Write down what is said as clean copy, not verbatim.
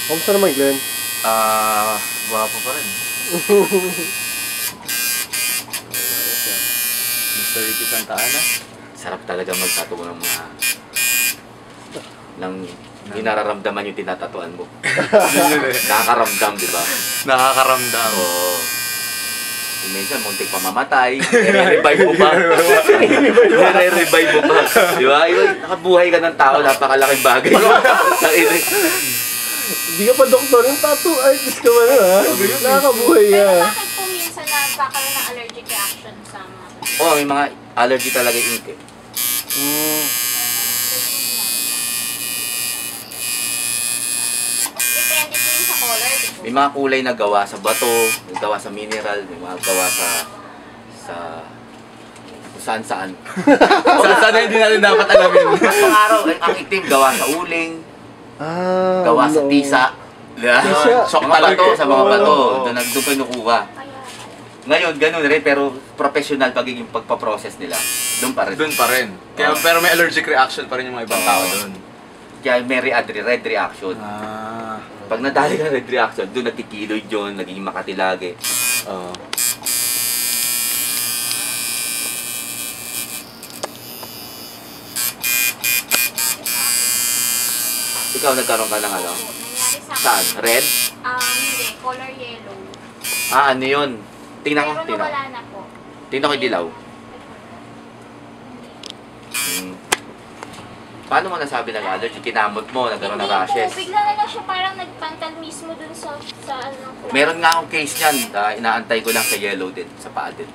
Kamusta naman, Glenn? Gwapo pa rin. Mr. Ricky Santa Ana. Sarap talaga magtattoo ng mga hindi nararamdaman yung tinatatuan mo. Nakakaramdam, di ba? Nakakaramdam. Oo. Minsan, muntik pa mamatay. I-revive mo pa. I-revive mo pa. Di ba? Nakabuhay ka ng tao, napakalaking bagay. Hindi ka pa doktor, yung tattoo artist ka ba na, ha? Nakakabuhay ka. Pero bakit po minsan nagkakaroon ng allergic reaction sa mga... Oo, may mga allergy talaga yung ink eh. Depende po yun sa color, di po? May mga kulay na gawa sa bato, may gawa sa mineral, may mga gawa sa kung saan-saan. Sana hindi natin dapat alamin. Ang araw, ang itim, gawa sa uling, gawa sa tisa. Tisa? Sok talaga to sa mga bato. Doon kinukuha. Ngayon, ganun rin, pero professional pagiging pagpaprocess nila. Doon pa rin. Doon pa rin. Kaya, pero may allergic reaction pa rin yung mga ibang tao doon. Kaya may red reaction. Pag nadali ka red reaction, doon nagkikiloy yun, nagiging makatilagi. Ikaw nagkaroon ka ng ano? Nangyari sa Saan? Red? Hindi. Color yellow. Ano yun? Tingnan ko, Pero tingnan ko. nawala na po. Tingnan ko yung dilaw. Paano mo nasabi ng allergy? Kinamot mo, nagkaroon ng rashes. Hindi po. Bigla na lang siya parang nagpantal mismo dun sa ano. Meron nga akong case niyan. Inaantay ko lang sa yellow din, sa paa din.